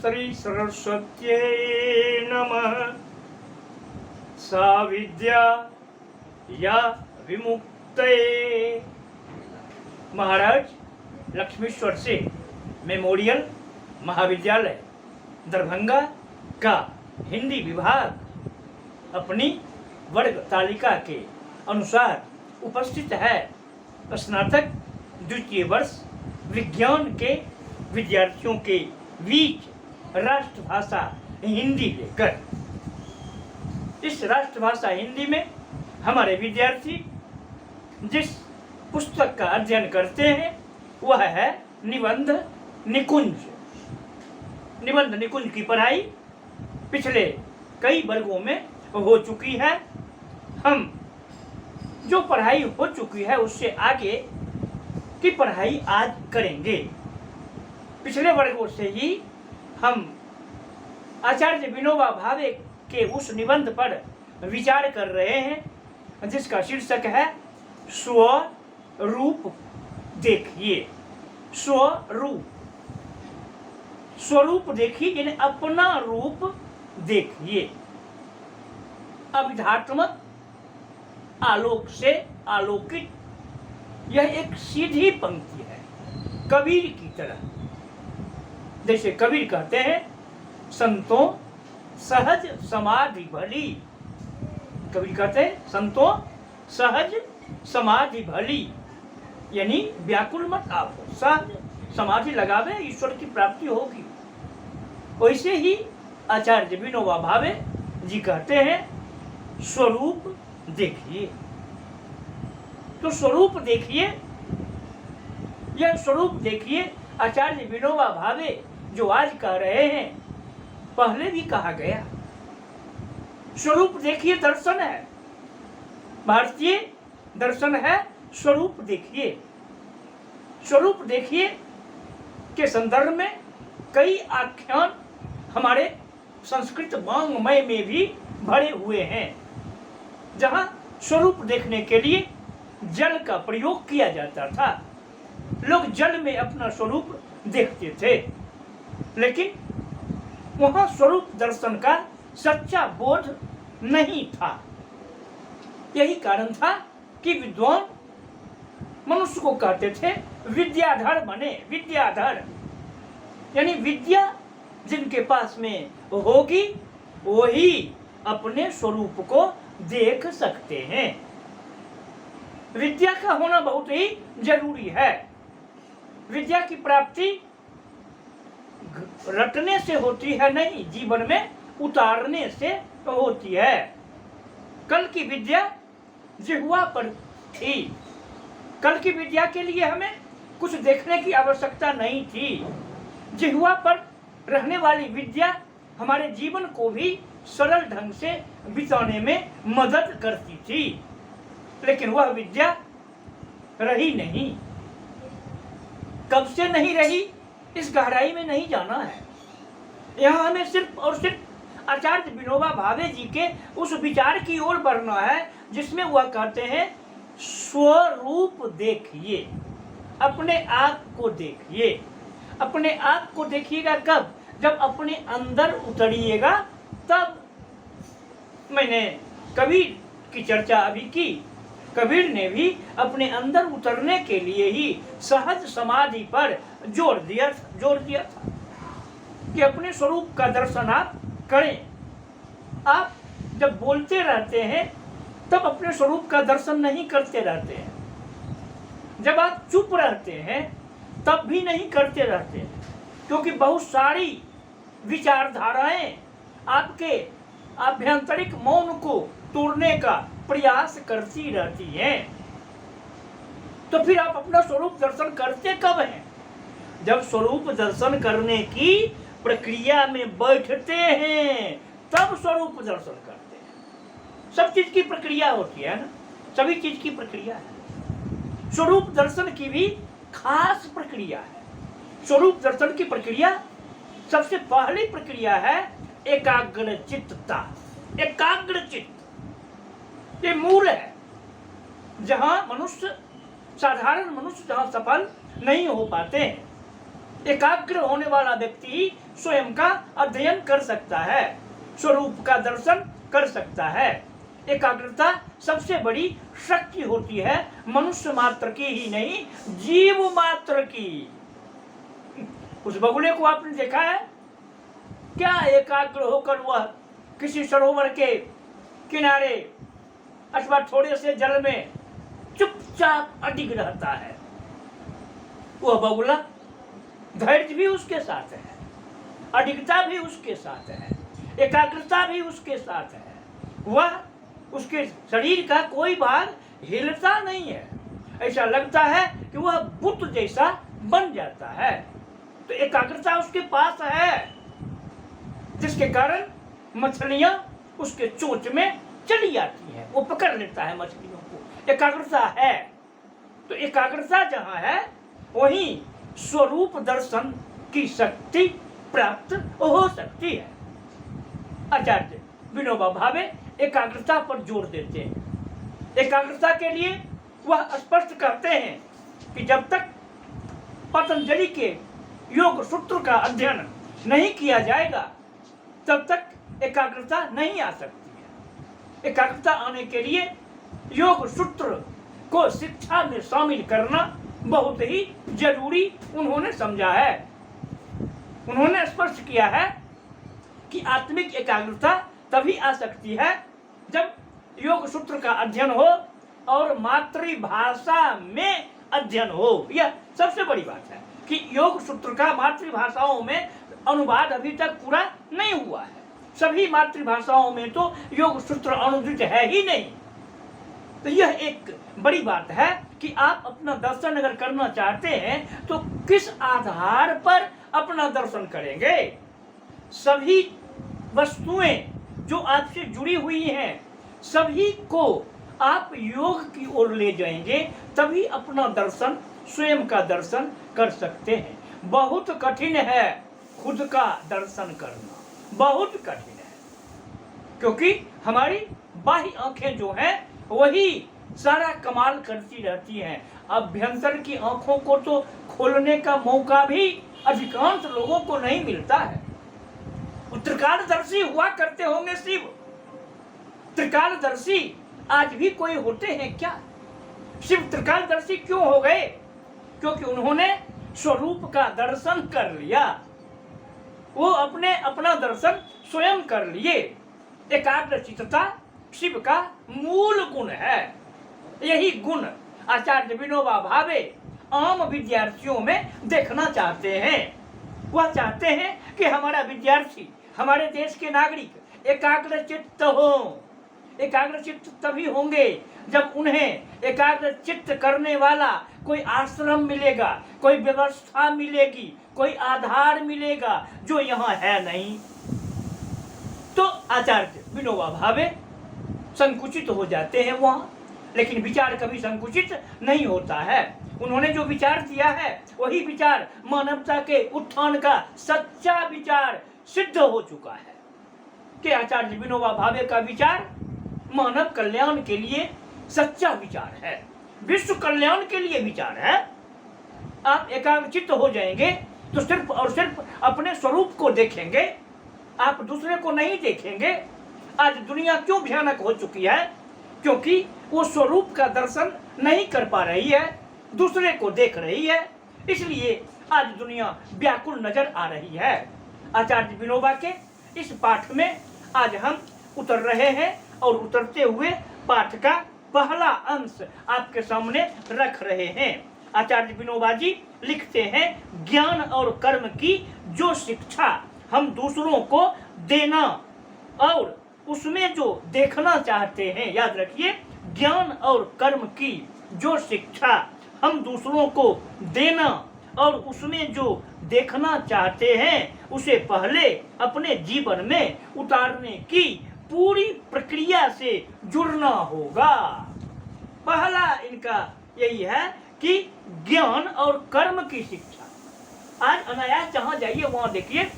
श्री सरस्वत्यै नमः। सा विद्या या विमुक्तये। महाराज लक्ष्मीश्वर से मेमोरियल महाविद्यालय दरभंगा का हिंदी विभाग अपनी वर्ग तालिका के अनुसार उपस्थित है। स्नातक द्वितीय वर्ष विज्ञान के विद्यार्थियों के बीच राष्ट्रभाषा हिंदी लेकर। इस राष्ट्रभाषा हिंदी में हमारे विद्यार्थी जिस पुस्तक का अध्ययन करते हैं वह है निबंध निकुंज। निबंध निकुंज की पढ़ाई पिछले कई वर्गों में हो चुकी है। हम जो पढ़ाई हो चुकी है उससे आगे की पढ़ाई आज करेंगे। पिछले वर्गों से ही हम आचार्य विनोबा भावे के उस निबंध पर विचार कर रहे हैं जिसका शीर्षक है स्वरूप देखिए। स्वरूप, स्वरूप देखिए यानी अपना रूप देखिए। अविधात्मक आलोक से आलोकित यह एक सीधी पंक्ति है कबीर की तरह। जैसे कबीर कहते हैं संतों सहज समाधि भली। कबीर कहते हैं संतों सहज समाधि भली यानी व्याकुल मत आप हो, सहज समाधि लगावे ईश्वर की प्राप्ति होगी। वैसे ही आचार्य विनोबा भावे जी कहते हैं स्वरूप देखिए। तो स्वरूप देखिए, यह स्वरूप देखिए आचार्य विनोबा भावे जो आज कह रहे हैं पहले भी कहा गया। स्वरूप देखिए दर्शन है, भारतीय दर्शन है स्वरूप देखिए। स्वरूप देखिए के संदर्भ में कई आख्यान हमारे संस्कृत वाङ्मय में भी भरे हुए हैं जहां स्वरूप देखने के लिए जल का प्रयोग किया जाता था। लोग जल में अपना स्वरूप देखते थे, लेकिन वहां स्वरूप दर्शन का सच्चा बोध नहीं था। यही कारण था कि विद्वान मनुष्य को कहते थे विद्याधर बने। विद्याधर यानी विद्या जिनके पास में होगी वही अपने स्वरूप को देख सकते हैं। विद्या का होना बहुत ही जरूरी है। विद्या की प्राप्ति रटने से होती है नहीं, जीवन में उतारने से होती है। कल की विद्या जिह्वा पर थी। कल की विद्या के लिए हमें कुछ देखने की आवश्यकता नहीं थी। जिह्वा पर रहने वाली विद्या हमारे जीवन को भी सरल ढंग से बिताने में मदद करती थी, लेकिन वह विद्या रही नहीं। कब से नहीं रही इस गहराई में नहीं जाना है। यहाँ हमें सिर्फ और सिर्फ आचार्य विनोबा भावे जी के उस विचार की ओर बढ़ना है जिसमें वह कहते हैं स्वरूप देखिए, अपने आप को देखिए। अपने आप को देखिएगा कब? जब अपने अंदर उतरिएगा तब। मैंने कबीर की चर्चा अभी की। कबीर ने भी अपने अंदर उतरने के लिए ही सहज समाधि पर जोर दिया था कि अपने स्वरूप का दर्शन आप करें। आप जब बोलते रहते हैं तब अपने स्वरूप का दर्शन नहीं करते रहते हैं। जब आप चुप रहते हैं तब भी नहीं करते रहते हैं, क्योंकि बहुत सारी विचारधाराएं आपके आभ्यंतरिक मौन को तोड़ने का प्रयास करती रहती हैं। तो फिर आप अपना स्वरूप दर्शन करते कब हैं? जब स्वरूप दर्शन करने की प्रक्रिया में बैठते हैं तब स्वरूप दर्शन करते हैं। सब चीज की प्रक्रिया होती है ना, सभी चीज की प्रक्रिया है। स्वरूप दर्शन की भी खास प्रक्रिया है। स्वरूप दर्शन की प्रक्रिया सबसे पहली प्रक्रिया है एकाग्र चित्तता। एकाग्र चित्त ये मूल है। जहां मनुष्य, साधारण मनुष्य जहां सफल नहीं हो पाते हैं, एकाग्र होने वाला व्यक्ति ही स्वयं का अध्ययन कर सकता है, स्वरूप का दर्शन कर सकता है। एकाग्रता सबसे बड़ी शक्ति होती है, मनुष्य मात्र की ही नहीं, जीव मात्र की। उस बगुले को आपने देखा है क्या? एकाग्र होकर वह किसी सरोवर के किनारे अथवा थोड़े से जल में चुपचाप अडिग रहता है। वह बगुला, धैर्य भी उसके साथ है, अडिगता भी उसके साथ है, एकाग्रता भी उसके साथ है। वह, उसके शरीर का कोई भाग हिलता नहीं है, ऐसा लगता है कि वह बुत जैसा बन जाता है। तो एकाग्रता उसके पास है, जिसके कारण मछलियां उसके चोंच में चली आती हैं, वो पकड़ लेता है मछलियों को। एकाग्रता है। तो एकाग्रता जहां है वहीं स्वरूप दर्शन की शक्ति प्राप्त हो सकती है। आचार्य विनोबा भावे एकाग्रता पर जोर देते हैं। एकाग्रता के लिए वह स्पष्ट करते हैं कि जब तक पतंजलि के योग सूत्र का अध्ययन नहीं किया जाएगा तब तक एकाग्रता नहीं आ सकती है। एकाग्रता आने के लिए योग सूत्र को शिक्षा में शामिल करना बहुत ही जरूरी उन्होंने समझा है। उन्होंने स्पष्ट किया है कि आत्मिक एकाग्रता तभी आ सकती है जब योग सूत्र का अध्ययन हो और मातृभाषा में अध्ययन हो। यह सबसे बड़ी बात है कि योग सूत्र का मातृभाषाओं में अनुवाद अभी तक पूरा नहीं हुआ है। सभी मातृभाषाओं में तो योग सूत्र अनुदित है ही नहीं। तो यह एक बड़ी बात है कि आप अपना दर्शन अगर करना चाहते हैं तो किस आधार पर अपना दर्शन करेंगे। सभी वस्तुएं जो आपसे जुड़ी हुई हैं, सभी को आप योग की ओर ले जाएंगे, तभी अपना दर्शन, स्वयं का दर्शन कर सकते हैं। बहुत कठिन है खुद का दर्शन करना, बहुत कठिन है, क्योंकि हमारी बाह्य आंखें जो हैं वही सारा कमाल करती रहती हैं। अभ्यंतर की आंखों को तो खोलने का मौका भी अधिकांश लोगों को नहीं मिलता है। त्रिकालदर्शी हुआ करते होंगे शिव, त्रिकालदर्शी आज भी कोई होते हैं क्या? शिव त्रिकालदर्शी क्यों हो गए? क्योंकि उन्होंने स्वरूप का दर्शन कर लिया। वो अपना दर्शन स्वयं कर लिए। एकाग्रचित्तता शिव का मूल गुण है। यही गुण आचार्य विनोबा भावे आम विद्यार्थियों में देखना चाहते हैं। वह चाहते हैं कि हमारा विद्यार्थी, हमारे देश के नागरिक एकाग्रचित्त हो। एकाग्रचित्त तभी होंगे जब उन्हें एकाग्रचित्त करने वाला कोई आश्रम मिलेगा, कोई व्यवस्था मिलेगी, कोई आधार मिलेगा जो यहाँ है नहीं। तो आचार्य विनोबा भावे संकुचित हो जाते हैं वहाँ, लेकिन विचार कभी संकुचित नहीं होता है। उन्होंने जो विचार दिया है वही विचार मानवता के उत्थान का सच्चा विचार सिद्ध हो चुका है कि आचार्य विनोबा भावे का विचार मानव कल्याण के लिए सच्चा विचार है, विश्व कल्याण के लिए विचार है। आप एकाग्रचित्त हो जाएंगे तो सिर्फ और सिर्फ अपने स्वरूप को देखेंगे, आप दूसरे को नहीं देखेंगे। आज दुनिया क्यों भयानक हो चुकी है? क्योंकि वो स्वरूप का दर्शन नहीं कर पा रही है, दूसरे को देख रही है। इसलिए आज दुनिया व्याकुल नजर आ रही है। आचार्य विनोबा के इस पाठ में आज हम उतर रहे हैं और उतरते हुए पाठ का पहला अंश आपके सामने रख रहे हैं। आचार्य विनोबा जी लिखते हैं, ज्ञान और कर्म की जो शिक्षा हम दूसरों को देना और उसमें जो देखना चाहते हैं, याद रखिए, ज्ञान और कर्म की जो शिक्षा हम दूसरों को देना और उसमें जो देखना चाहते हैं उसे पहले अपने जीवन में उतारने की पूरी प्रक्रिया से जुड़ना होगा। पहला इनका यही है कि ज्ञान और कर्म की शिक्षा। आज अनायास जहां जाइए वहां देखिए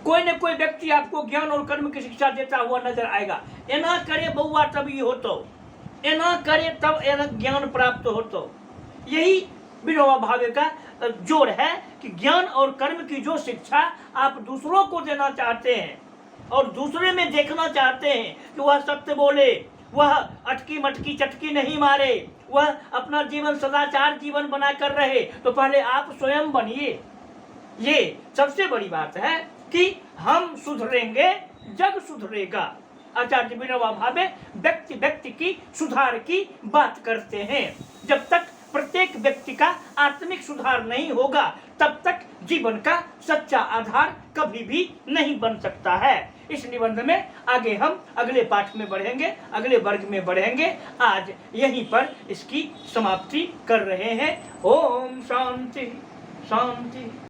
कोई न कोई व्यक्ति आपको ज्ञान और कर्म की शिक्षा देता हुआ नजर आएगा। एना करे बउआ तब ये होतो, एना करे तब एना ज्ञान प्राप्त होतो। यही विनोबा भावे का जोड़ है कि ज्ञान और कर्म की जो शिक्षा आप दूसरों को देना चाहते हैं और दूसरे में देखना चाहते हैं कि वह सत्य बोले, वह अटकी मटकी चटकी नहीं मारे, वह अपना जीवन सदाचार जीवन बनाकर रहे, तो पहले आप स्वयं बनिए। ये सबसे बड़ी बात है कि हम सुधरेंगे, जग सुधरेगा। आचार्य विनोबा भावे व्यक्ति व्यक्ति की सुधार की बात करते हैं। जब तक प्रत्येक व्यक्ति का आत्मिक सुधार नहीं होगा तब तक जीवन का सच्चा आधार कभी भी नहीं बन सकता है। इस निबंध में आगे हम अगले पाठ में बढ़ेंगे, अगले वर्ग में बढ़ेंगे। आज यहीं पर इसकी समाप्ति कर रहे हैं। ओम शांति शांति।